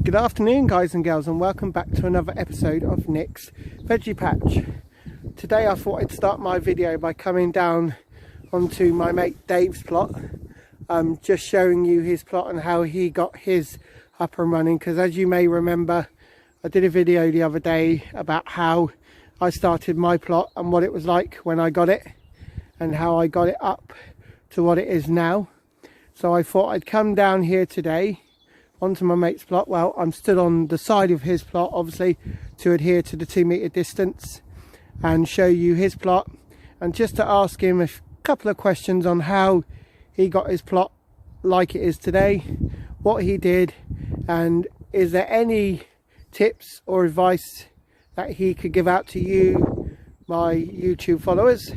Good afternoon guys and girls, and welcome back to another episode of Nick's Veggie Patch. Today I thought I'd start my video by coming down onto my mate Dave's plot, just showing you his plot and how he got his up and running, because as you may remember, I did a video the other day about how I started my plot and what it was like when I got it and how I got it up to what it is now. So I thought I'd come down here today onto my mate's plot. Well, I'm stood on the side of his plot, obviously, to adhere to the 2-meter distance, and show you his plot, and just to ask him a couple of questions on how he got his plot like it is today, what he did, and is there any tips or advice that he could give out to you, my YouTube followers.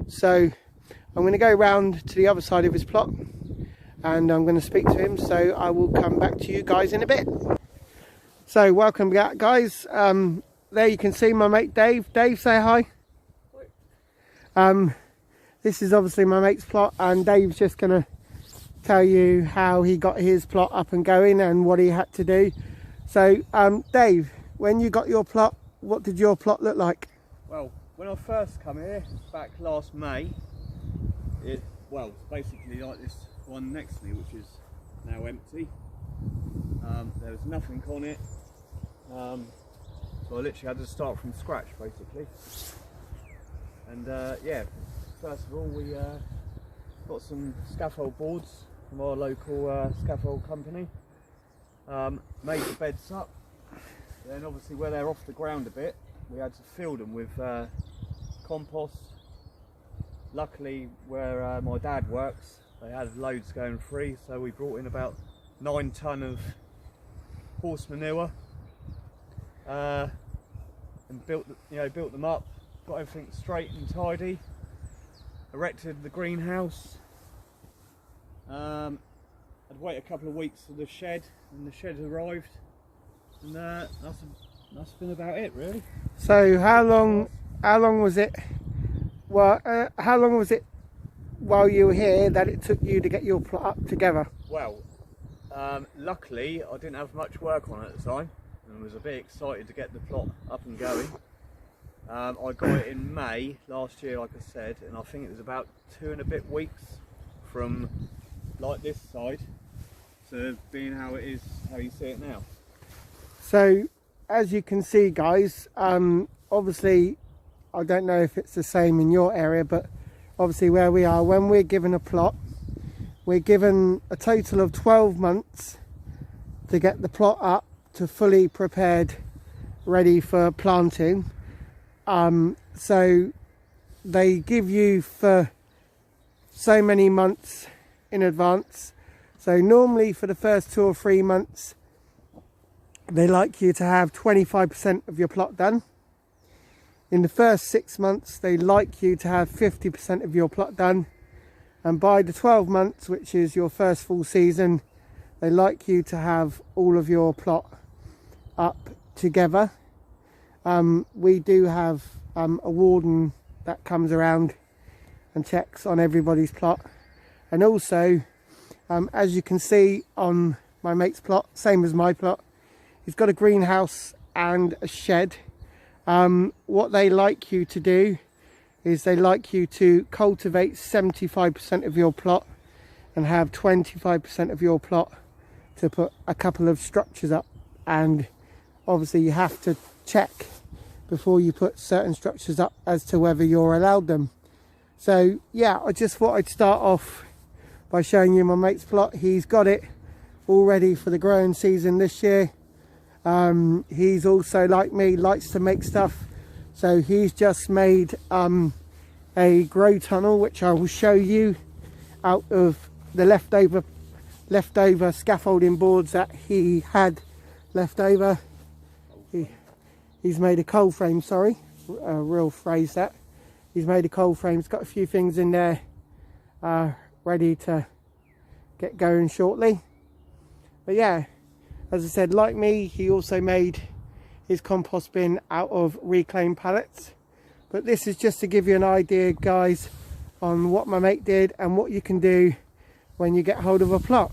So I'm going to go round to the other side of his plot and I'm going to speak to him, so I will come back to you guys in a bit. So welcome back guys. There you can see my mate Dave. Dave, say hi. This is obviously my mate's plot, and Dave's just going to tell you how he got his plot up and going and what he had to do. So Dave, when you got your plot, what did your plot look like? Well, when I first come here back last May, it's basically like this one next to me, which is now empty. There was nothing on it, so I literally had to start from scratch basically. And yeah, first of all we got some scaffold boards from our local scaffold company, made the beds up. Then obviously where they're off the ground a bit, we had to fill them with compost. Luckily where my dad works, they had loads going free, so we brought in about 9 ton of horse manure, and built them up, got everything straight and tidy, erected the greenhouse. I'd wait a couple of weeks for the shed, and the shed arrived, and that's been about it really. So how long was it? Well, how long was it while you were here that it took you to get your plot up together? Well, luckily I didn't have much work on at the time and was a bit excited to get the plot up and going. I got it in May last year, like I said, and I think it was about 2 and a bit weeks from like this side to being how it is, how you see it now. So as you can see guys, obviously I don't know if it's the same in your area, but obviously where we are, when we're given a plot, we're given a total of 12 months to get the plot up to fully prepared, ready for planting. So they give you for so many months in advance. So normally for the first 2 or 3 months, they like you to have 25% of your plot done. In the first 6 months, they like you to have 50% of your plot done. And by the 12 months, which is your first full season, they like you to have all of your plot up together. We do have a warden that comes around and checks on everybody's plot. And also, as you can see on my mate's plot, same as my plot, he's got a greenhouse and a shed. What they like you to do is they like you to cultivate 75% of your plot and have 25% of your plot to put a couple of structures up. And obviously you have to check before you put certain structures up as to whether you're allowed them. So yeah, I just thought I'd start off by showing you my mate's plot. He's got it all ready for the growing season this year. He's also, like me, likes to make stuff, so he's just made a grow tunnel, which I will show you, out of the leftover scaffolding boards that he had left over. He's made a coal frame, sorry, real phrase that. He's made a coal frame. It's got a few things in there ready to get going shortly. But yeah, as I said, like me, he also made his compost bin out of reclaimed pallets. But this is just to give you an idea, guys, on what my mate did and what you can do when you get hold of a plot.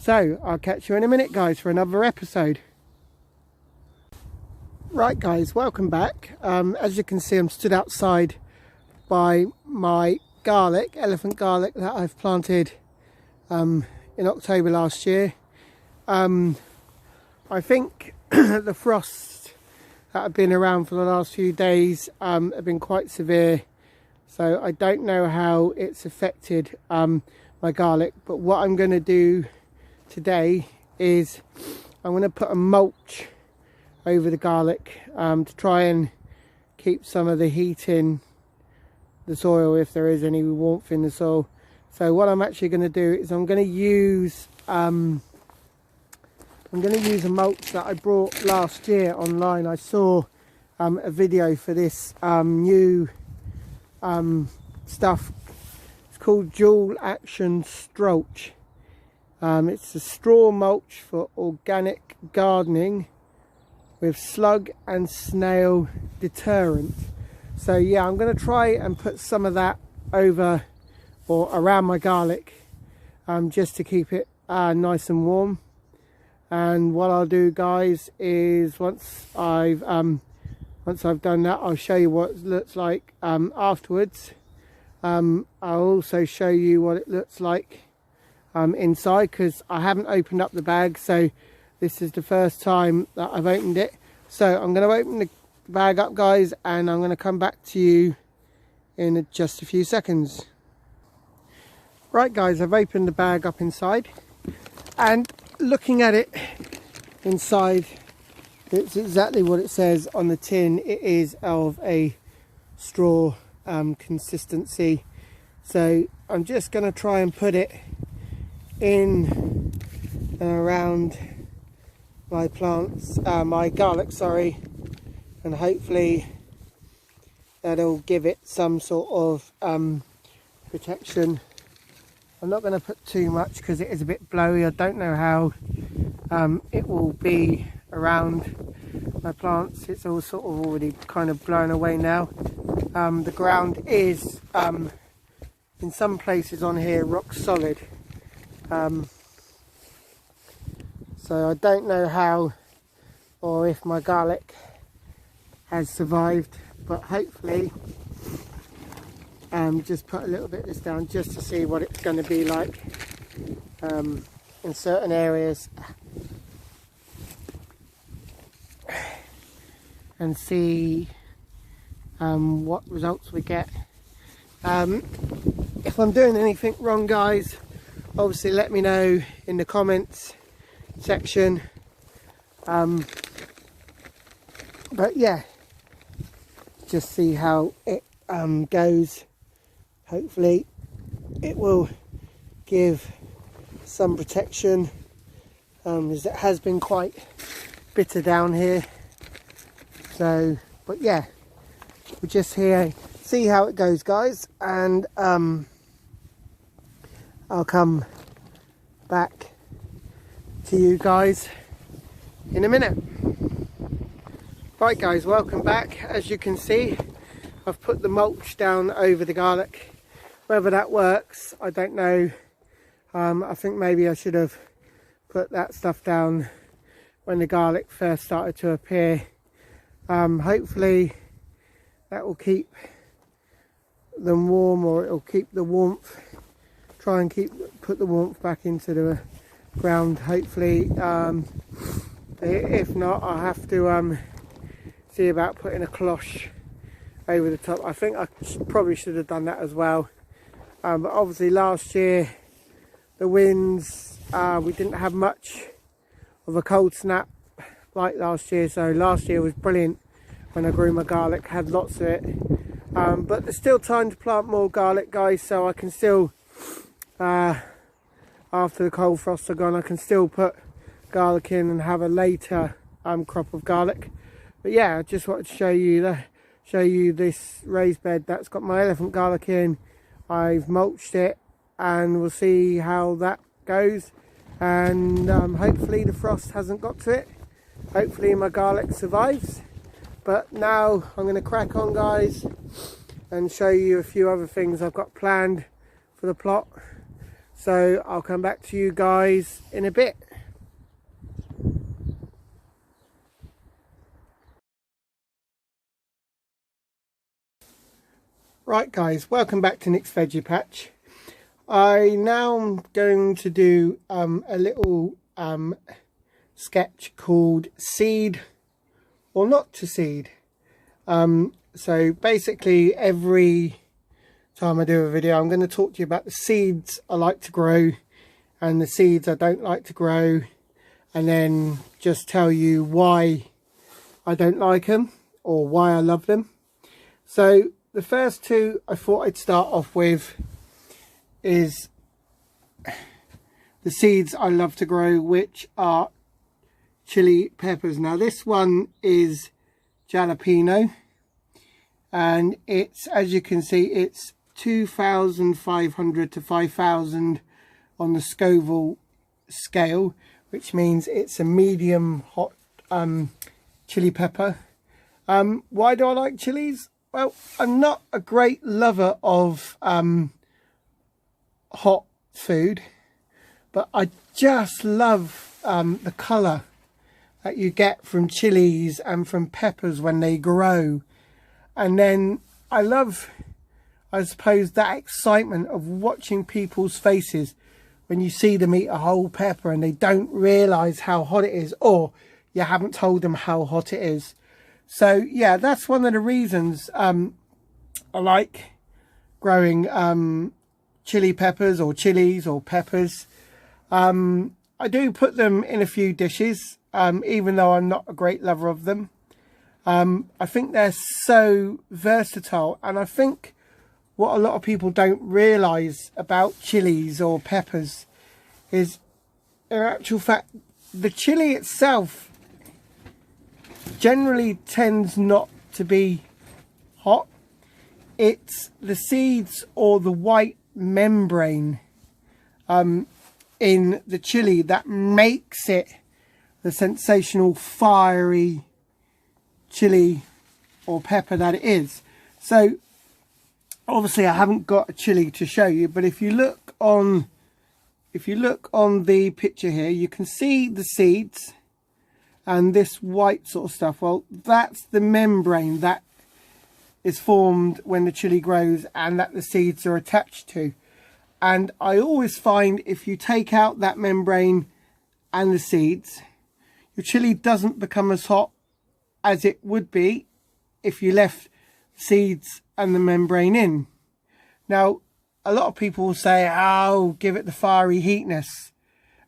So I'll catch you in a minute, guys, for another episode. Right, guys, welcome back. As you can see, I'm stood outside by my garlic, elephant garlic, that I've planted in October last year. I think the frosts that have been around for the last few days have been quite severe, so I don't know how it's affected my garlic. But what I'm going to do today is I'm going to put a mulch over the garlic to try and keep some of the heat in the soil if there is any warmth in the soil. So what I'm actually going to do is I'm going to use a mulch that I brought last year online. I saw a video for this new stuff. It's called Dual Action Mulch. It's a straw mulch for organic gardening with slug and snail deterrent. So yeah, I'm going to try and put some of that over or around my garlic just to keep it nice and warm. And what I'll do, guys, is once I've done that, I'll show you what it looks like afterwards. I'll also show you what it looks like inside, because I haven't opened up the bag, so this is the first time that I've opened it. So I'm going to open the bag up, guys, and I'm going to come back to you in just a few seconds. Right, guys, I've opened the bag up inside, and looking at it inside, it's exactly what it says on the tin. It is of a straw consistency. So I'm just going to try and put it in and around my plants, my garlic, sorry, and hopefully that'll give it some sort of protection. I'm not going to put too much because it is a bit blowy. I don't know how it will be around my plants. It's all sort of already kind of blown away now. The ground is in some places on here rock solid, so I don't know how or if my garlic has survived, but hopefully just put a little bit of this down just to see what it's going to be like in certain areas, and see what results we get. If I'm doing anything wrong, guys, obviously let me know in the comments section. But yeah, just see how it goes. Hopefully it will give some protection, as it has been quite bitter down here. So, but yeah, we'll just see how it goes, guys, and I'll come back to you guys in a minute. Right, guys, welcome back. As you can see, I've put the mulch down over the garlic. Whether that works, I don't know. I think maybe I should have put that stuff down when the garlic first started to appear. Hopefully that will keep them warm, or it'll keep the warmth, try and put the warmth back into the ground, hopefully. If not, I'll have to see about putting a cloche over the top. I think I probably should have done that as well, but obviously last year the winds, we didn't have much of a cold snap like last year, so last year was brilliant when I grew my garlic, had lots of it. But there's still time to plant more garlic, guys, so I can still, after the cold frosts are gone, I can still put garlic in and have a later crop of garlic. But yeah, I just wanted to show you this raised bed that's got my elephant garlic in. I've mulched it, and we'll see how that goes, and hopefully the frost hasn't got to it. Hopefully my garlic survives. But now I'm going to crack on, guys, and show you a few other things I've got planned for the plot. So I'll come back to you guys in a bit. Right guys, welcome back to Nick's Veggie Patch. I now am going to do a little sketch called Seed or Not to Seed. So basically every time I do a video I'm going to talk to you about the seeds I like to grow and the seeds I don't like to grow, and then just tell you why I don't like them or why I love them. So the first two I thought I'd start off with is the seeds I love to grow, which are chili peppers. Now this one is jalapeno, and it's, as you can see, it's 2,500 to 5,000 on the Scoville scale, which means it's a medium hot chili pepper. Why do I like chilies? Well, I'm not a great lover of hot food, but I just love the colour that you get from chilies and from peppers when they grow. And then I love, I suppose, that excitement of watching people's faces when you see them eat a whole pepper and they don't realise how hot it is, or you haven't told them how hot it is. So yeah, that's one of the reasons I like growing chili peppers or chilies or peppers. I do put them in a few dishes, even though I'm not a great lover of them. I think they're so versatile, and I think what a lot of people don't realise about chilies or peppers is, in actual fact, the chili itself generally tends not to be hot. It's the seeds or the white membrane in the chili that makes it the sensational fiery chili or pepper that it is. So obviously I haven't got a chili to show you, but if you look on the picture here, you can see the seeds and this white sort of stuff. Well, that's the membrane that is formed when the chili grows and that the seeds are attached to. And I always find if you take out that membrane and the seeds, your chili doesn't become as hot as it would be if you left seeds and the membrane in. Now, a lot of people will say, oh, give it the fiery heatness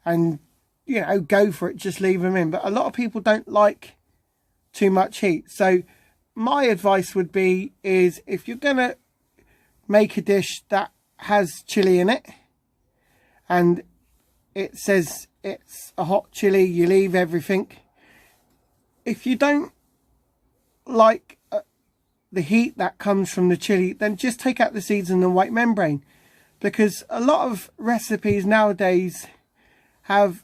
and, you know, go for it, just leave them in. But a lot of people don't like too much heat. So my advice would be is, if you're going to make a dish that has chili in it and it says it's a hot chili, you leave everything. If you don't like the heat that comes from the chili, then just take out the seeds and the white membrane, because a lot of recipes nowadays have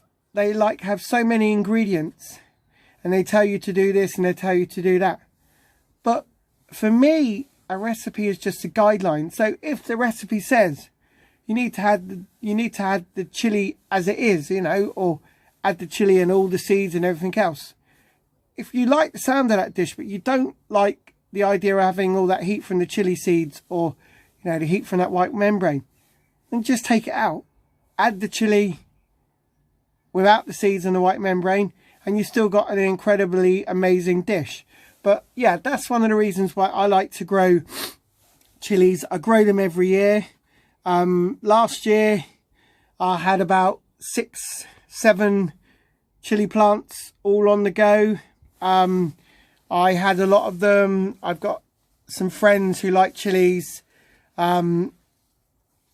so many ingredients and they tell you to do this and they tell you to do that. But for me, a recipe is just a guideline. So if the recipe says you need to add the chili as it is, you know, or add the chili and all the seeds and everything else. If you like the sound of that dish, but you don't like the idea of having all that heat from the chili seeds or, you know, the heat from that white membrane, then just take it out. Add the chili without the seeds and the white membrane, and you still got an incredibly amazing dish. But yeah, that's one of the reasons why I like to grow chilies. I grow them every year. Last year I had about 6-7 chili plants all on the go. I had a lot of them. I've got some friends who like chilies, and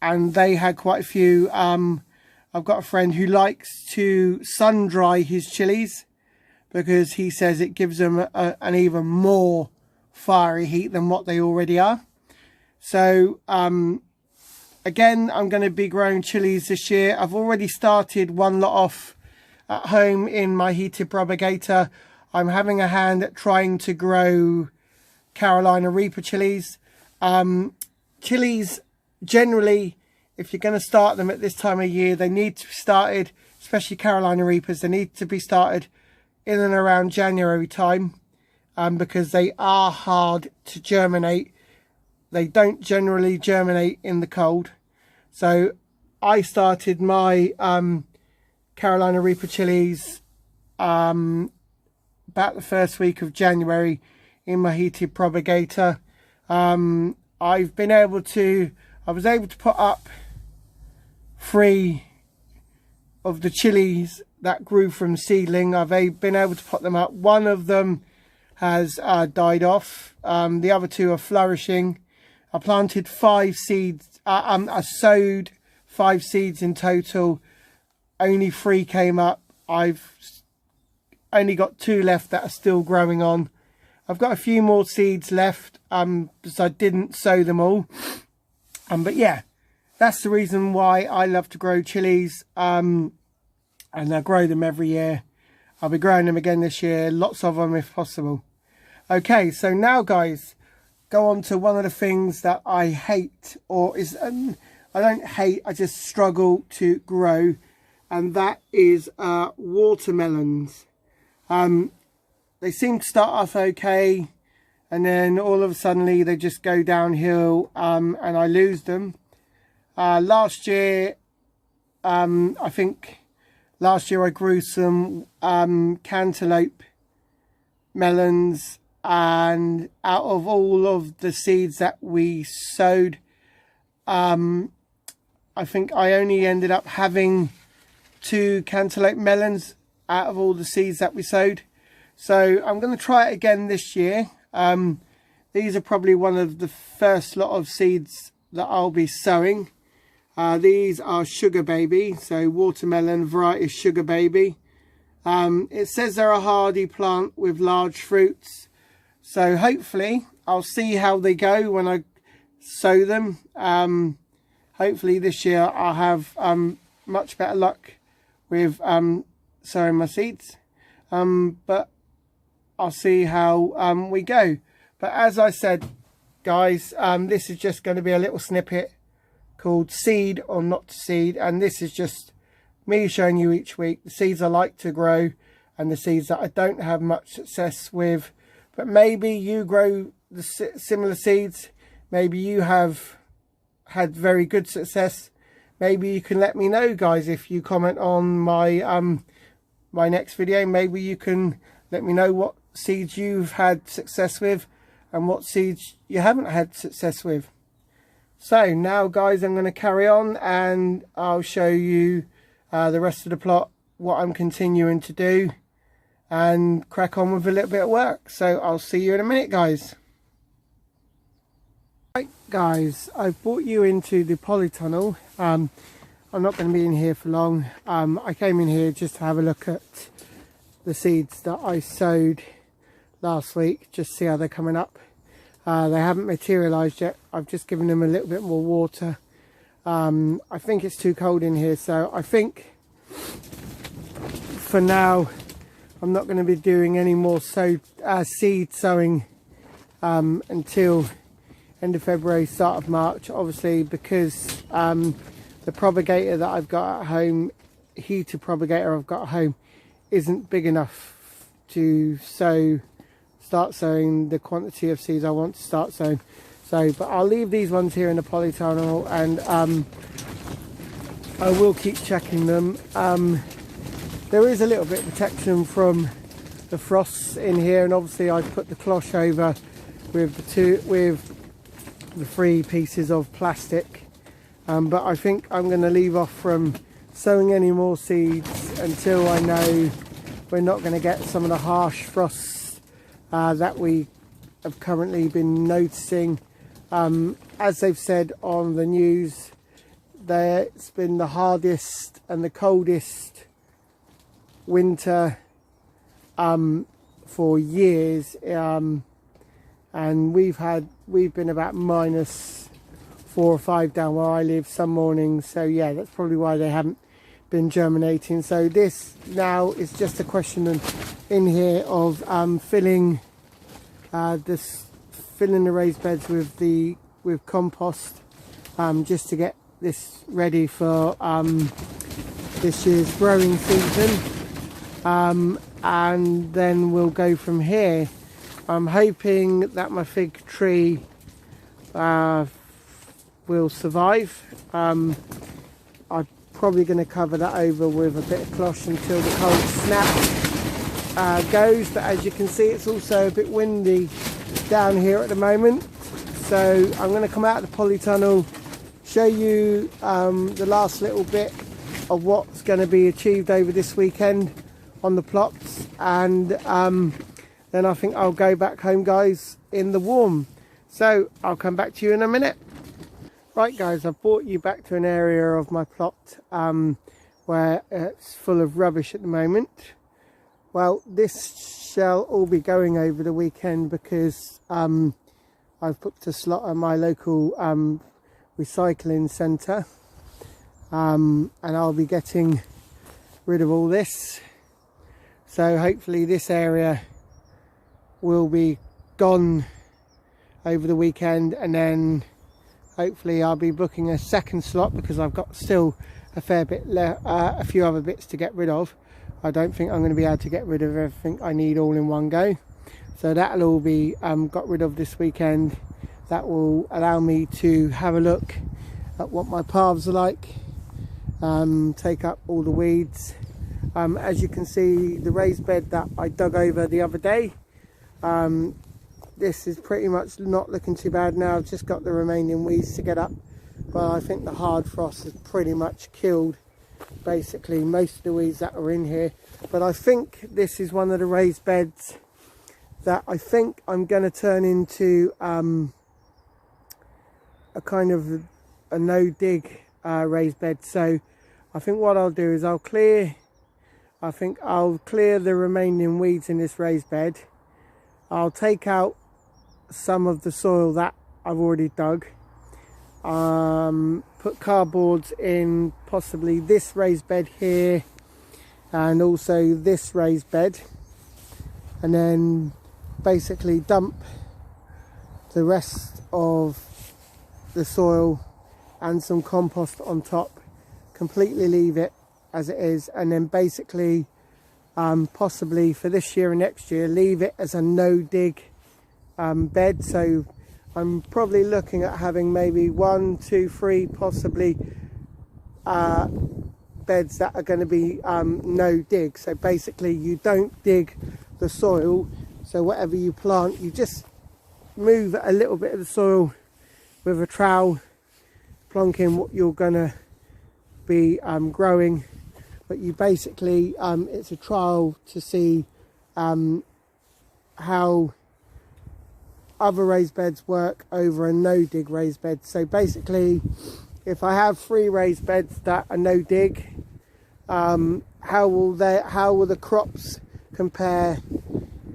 they had quite a few. I've got a friend who likes to sun dry his chilies because he says it gives them an even more fiery heat than what they already are. So again, I'm going to be growing chilies this year. I've already started one lot off at home in my heated propagator. I'm having a hand at trying to grow Carolina Reaper chilies. Chilies generally if you're going to start them at this time of year, they need to be started, especially Carolina Reapers, they need to be started in and around January time, because they are hard to germinate. They don't generally germinate in the cold. So I started my Carolina Reaper chilies about the first week of January in my heated propagator. I was able to put up 3 of the chilies that grew from seedling. I've been able to put them up. One of them has died off. The other 2 are flourishing. I planted 5 seeds. I sowed 5 seeds in total. Only 3 came up. I've only got 2 left that are still growing on. I've got a few more seeds left, because I didn't sow them all. But yeah, that's the reason why I love to grow chilies. And I grow them every year. I'll be growing them again this year. Lots of them if possible. Okay, so now guys, go on to one of the things that I hate, or is I don't hate, I just struggle to grow, and that is watermelons. They seem to start off okay, and then all of a sudden they just go downhill, and I lose them. Last year, I think last year I grew some cantaloupe melons, and out of all of the seeds that we sowed, I think I only ended up having 2 cantaloupe melons out of all the seeds that we sowed. So I'm going to try it again this year. These are probably one of the first lot of seeds that I'll be sowing. These are Sugar Baby, so watermelon variety Sugar Baby. It says they're a hardy plant with large fruits. So hopefully I'll see how they go when I sow them. Hopefully this year I'll have much better luck with sowing my seeds. But I'll see how we go. But as I said, guys, this is just going to be a little snippet called Seed or Not to Seed, and this is just me showing you each week the seeds I like to grow and the seeds that I don't have much success with. But maybe you grow the similar seeds, maybe you have had very good success. Maybe you can let me know, guys, if you comment on my my next video. Maybe you can let me know what seeds you've had success with and what seeds you haven't had success with. So now, guys, I'm going to carry on and I'll show you the rest of the plot, what I'm continuing to do, and crack on with a little bit of work. So I'll see you in a minute, guys. Right, guys, I've brought you into the Polytunnel. I'm not going to be in here for long. I came in here just to have a look at the seeds that I sowed last week, just see how they're coming up. They haven't materialized yet. I've just given them a little bit more water. I think it's too cold in here, so I think for now I'm not going to be doing any more seed sowing until end of February, start of March, obviously, because the propagator that I've got at home, heater propagator I've got at home, isn't big enough to start sowing the quantity of seeds I want to start sowing. So, but I'll leave these ones here in the Polytunnel, and I will keep checking them. There is a little bit of protection from the frosts in here, and obviously I've put the cloche over with the 3 pieces of plastic. But I think I'm going to leave off from sowing any more seeds until I know we're not going to get some of the harsh frosts that we have currently been noticing. As they've said on the news, it's been the hardest and the coldest winter for years, and we've been about -4 or 5 down where I live some mornings. So yeah, that's probably why they haven't been germinating. So this now is just a question in here of filling the raised beds with compost, just to get this ready for this year's growing season, and then we'll go from here. I'm hoping that my fig tree will survive. I'm probably going to cover that over with a bit of cloth until the cold snap goes, but as you can see, it's also a bit windy down here at the moment. So I'm going to come out of the Polytunnel, show you the last little bit of what's going to be achieved over this weekend on the plots, and then I think I'll go back home, guys, in the warm. So I'll come back to you in a minute. Right guys, I've brought you back to an area of my plot where it's full of rubbish at the moment. Well, this shall all be going over the weekend because I've booked a slot at my local recycling centre, and I'll be getting rid of all this. So hopefully this area will be gone over the weekend, and then hopefully I'll be booking a second slot because I've got still a fair bit a few other bits to get rid of. I don't think I'm going to be able to get rid of everything I need all in one go, so that'll all be got rid of this weekend. That will allow me to have a look at what my paths are like, take up all the weeds. As you can see, the raised bed that I dug over the other day, this is pretty much not looking too bad now. I've just got the remaining weeds to get up, but I think the hard frost has pretty much killed basically most of the weeds that are in here. But I think this is one of the raised beds that I think I'm going to turn into a kind of a no-dig raised bed. So I think what I'll do is I'll clear the remaining weeds in this raised bed. I'll take out some of the soil that I've already dug, put cardboards in possibly this raised bed here and also this raised bed, and then basically dump the rest of the soil and some compost on top, completely leave it as it is, and then basically possibly for this year and next year leave it as a no dig bed. So I'm probably looking at having maybe 1, 2, 3 possibly beds that are going to be no dig. So basically you don't dig the soil, so whatever you plant, you just move a little bit of the soil with a trowel, plonk in what you're going to be growing. But you basically it's a trial to see how other raised beds work over a no dig raised bed. So basically, if I have 3 raised beds that are no dig, how will the crops compare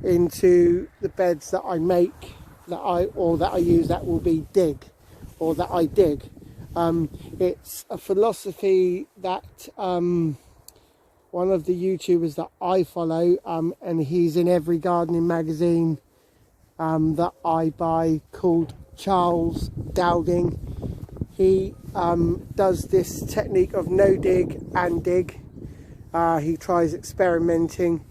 into the beds that I make, that I use that will be dig, or that I dig? It's a philosophy that one of the YouTubers that I follow, and he's in every gardening magazine that I buy, called Charles Dowding. He does this technique of no dig and dig. He tries experimenting.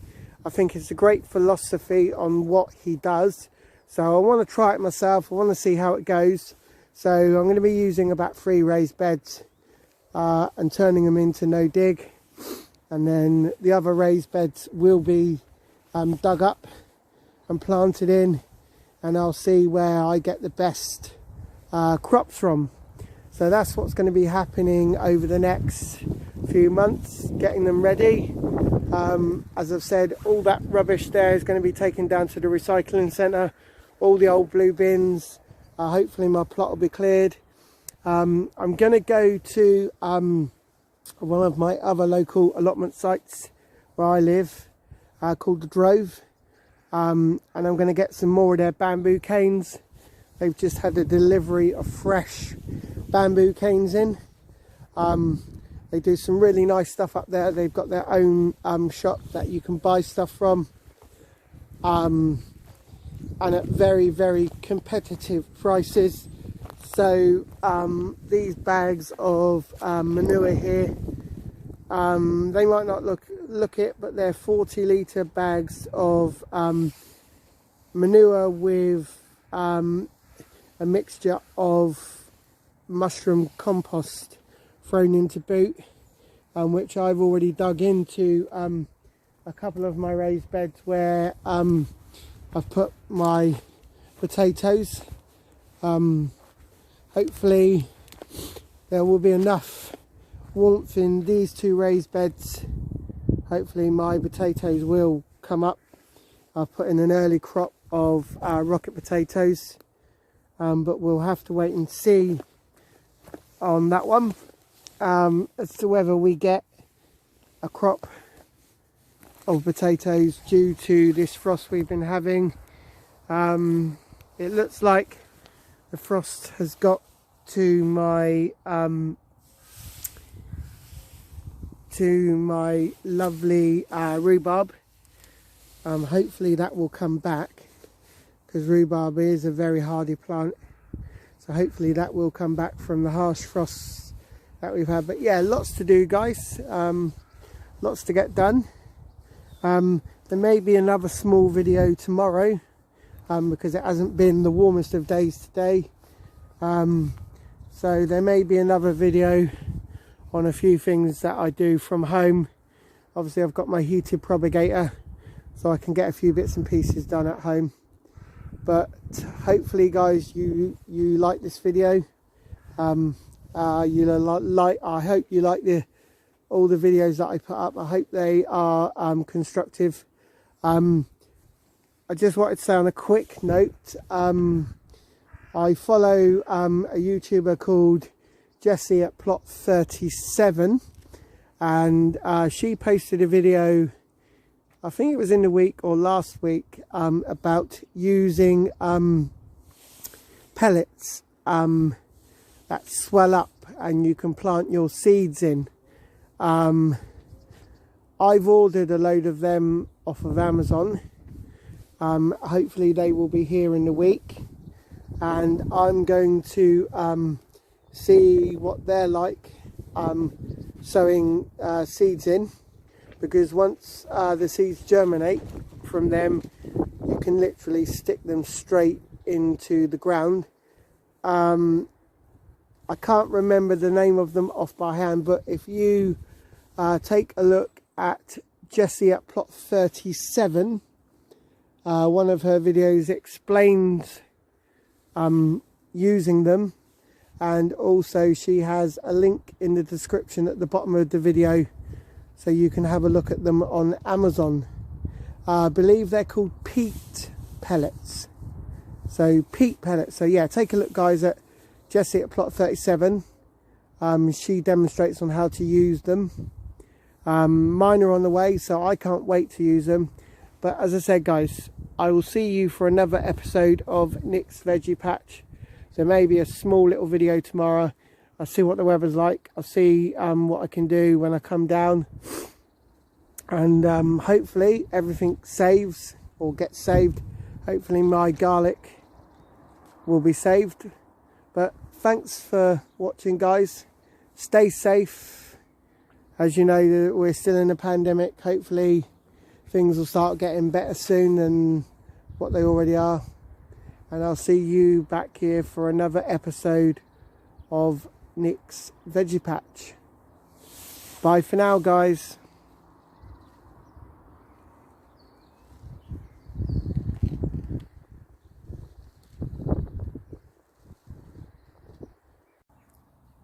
I think it's a great philosophy on what he does, so I want to try it myself. I want to see how it goes. So I'm going to be using about 3 raised beds and turning them into no dig, and then the other raised beds will be dug up and planted in, and I'll see where I get the best crops from. So that's what's going to be happening over the next few months, getting them ready. As I've said, all that rubbish there is going to be taken down to the recycling centre, all the old blue bins. Hopefully my plot will be cleared. I'm going to go to one of my other local allotment sites where I live, called the Drove, and I'm going to get some more of their bamboo canes. They've just had a delivery of fresh bamboo canes in. They do some really nice stuff up there. They've got their own shop that you can buy stuff from, and at very, very competitive prices. So these bags of manure here, they might not look it, but they're 40-litre bags of manure with a mixture of mushroom compost thrown into boot, which I've already dug into a couple of my raised beds where I've put my potatoes. Hopefully there will be enough warmth in these two raised beds. Hopefully my potatoes will come up. I've put in an early crop of rocket potatoes, but we'll have to wait and see on that one as to whether we get a crop of potatoes due to this frost we've been having. It looks like the frost has got to my lovely rhubarb. Hopefully that will come back, because rhubarb is a very hardy plant, so hopefully that will come back from the harsh frosts that we've had. But yeah, lots to do, guys, lots to get done. There may be another small video tomorrow, because it hasn't been the warmest of days today, so there may be another video on a few things that I do from home. Obviously I've got my heated propagator, so I can get a few bits and pieces done at home. But hopefully, guys, you like this video. I hope you like all the videos that I put up. I hope they are constructive. I just wanted to say on a quick note, I follow a YouTuber called Jessie at Plot 37, and she posted a video, I think it was in the week or last week, about using pellets that swell up and you can plant your seeds in. I've ordered a load of them off of Amazon. Hopefully they will be here in the week, and I'm going to see what they're like sowing seeds in, because once the seeds germinate from them, you can literally stick them straight into the ground. I can't remember the name of them off by hand, but if you take a look at Jessie at Plot 37, one of her videos explains using them, and also she has a link in the description at the bottom of the video, so you can have a look at them on Amazon. I believe they're called peat pellets. So peat pellets. So yeah, take a look, guys, at Jessie at Plot 37. She demonstrates on how to use them. Mine are on the way, so I can't wait to use them. But as I said, guys, I will see you for another episode of Nick's Veggie Patch. So maybe a small little video tomorrow. I'll see what the weather's like. I'll see what I can do when I come down. And hopefully everything saves or gets saved. Hopefully my garlic will be saved. But thanks for watching, guys. Stay safe. As you know, we're still in a pandemic. Hopefully things will start getting better soon than what they already are. And I'll see you back here for another episode of Nick's Veggie Patch. Bye for now, guys.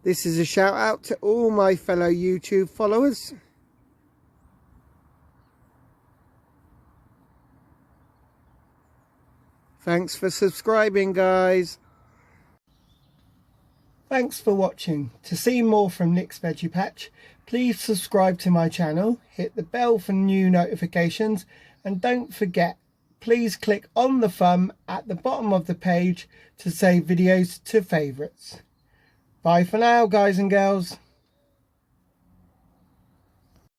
This is a shout out to all my fellow YouTube followers. Thanks for subscribing, guys. Thanks for watching. To see more from Nick's Veggie Patch, please subscribe to my channel, hit the bell for new notifications, and don't forget, please click on the thumb at the bottom of the page to save videos to favourites. Bye for now, guys and girls.